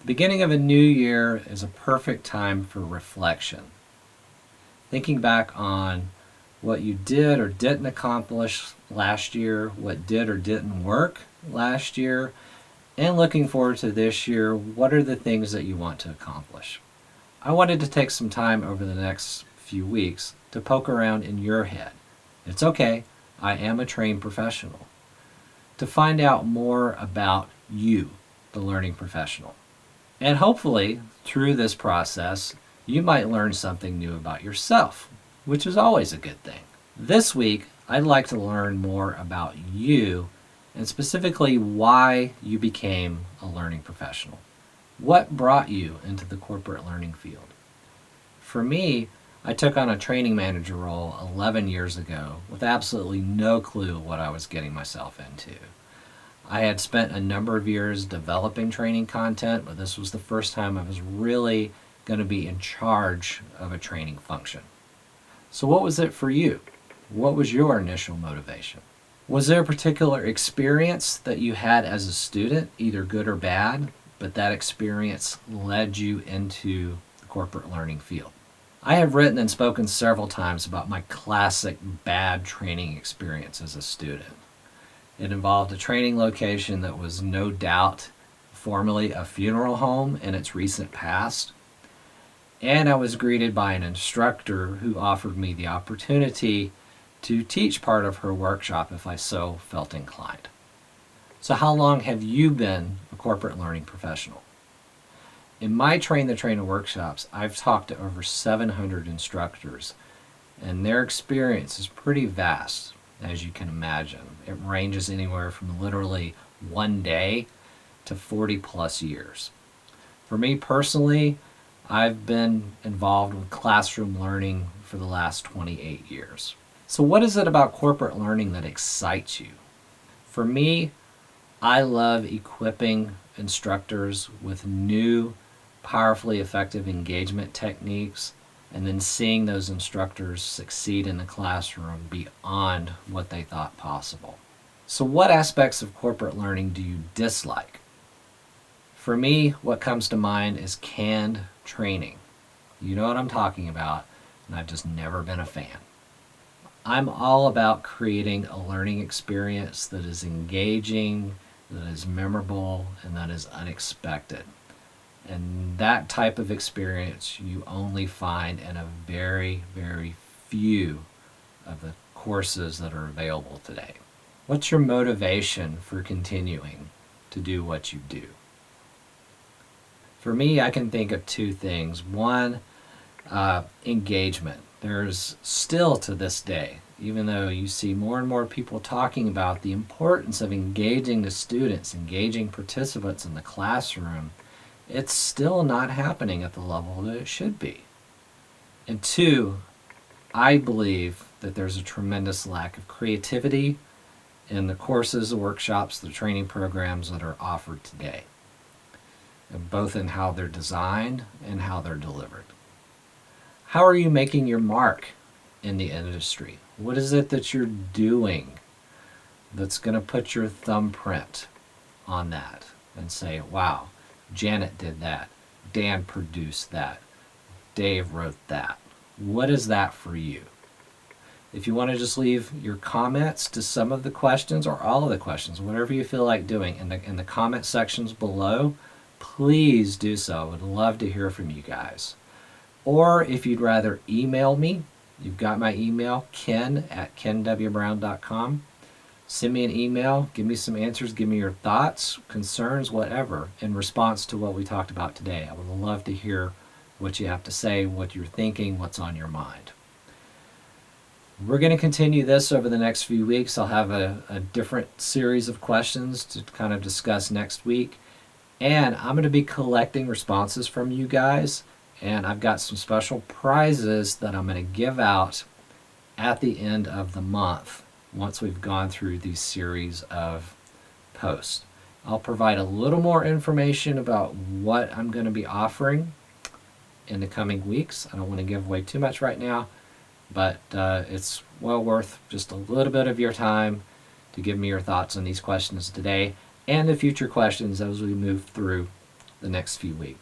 The beginning of a new year is a perfect time for reflection. Thinking back on what you did or didn't accomplish last year, what did or didn't work last year, and looking forward to this year, what are the things that you want to accomplish? I wanted to take some time over the next few weeks to poke around in your head. It's okay, I am a trained professional. To find out more about you, the learning professional. And hopefully, through this process, you might learn something new about yourself, which is always a good thing. This week, I'd like to learn more about you and specifically why you became a learning professional. What brought you into the corporate learning field? For me, I took on a training manager role 11 years ago with absolutely no clue what I was getting myself into. I had spent a number of years developing training content, but this was the first time I was really going to be in charge of a training function. So, what was it for you? What was your initial motivation? Was there a particular experience that you had as a student, either good or bad, but that experience led you into the corporate learning field? I have written and spoken several times about my classic bad training experience as a student. It involved a training location that was no doubt formerly a funeral home in its recent past. And I was greeted by an instructor who offered me the opportunity to teach part of her workshop if I so felt inclined. So how long have you been a corporate learning professional? In my Train the Trainer workshops, I've talked to over 700 instructors, and their experience is pretty vast, as you can imagine. It ranges anywhere from literally one day to 40 plus years. For me personally, I've been involved with classroom learning for the last 28 years. So what is it about corporate learning that excites you? For me, I love equipping instructors with new, powerfully effective engagement techniques and then seeing those instructors succeed in the classroom beyond what they thought possible. So what aspects of corporate learning do you dislike? For me, what comes to mind is canned training. You know what I'm talking about, and I've just never been a fan. I'm all about creating a learning experience that is engaging, that is memorable, and that is unexpected. And that type of experience you only find in a very, very few of the courses that are available today. What's your motivation for continuing to do what you do? For me, I can think of two things. One, engagement. There's still to this day, even though you see more and more people talking about the importance of engaging the students, engaging participants in the classroom, it's still not happening at the level that it should be. And two, I believe that there's a tremendous lack of creativity in the courses, the workshops, the training programs that are offered today, both in how they're designed and how they're delivered. How are you making your mark in the industry? What is it that you're doing that's going to put your thumbprint on that and say, wow, Janet did that, Dan produced that, Dave wrote that? What is that for you? If you want to just leave your comments to some of the questions or all of the questions, whatever you feel like doing in the comment sections below, please do so. I would love to hear from you guys. Or if you'd rather email me, you've got my email, ken@kenwbrown.com. Send me an email, give me some answers, give me your thoughts, concerns, whatever, in response to what we talked about today. I would love to hear what you have to say, what you're thinking, what's on your mind. We're going to continue this over the next few weeks. I'll have a different series of questions to kind of discuss next week. And I'm going to be collecting responses from you guys. And I've got some special prizes that I'm going to give out at the end of the month once we've gone through these series of posts. I'll provide a little more information about what I'm going to be offering in the coming weeks. I don't want to give away too much right now, but it's well worth just a little bit of your time to give me your thoughts on these questions today and the future questions as we move through the next few weeks.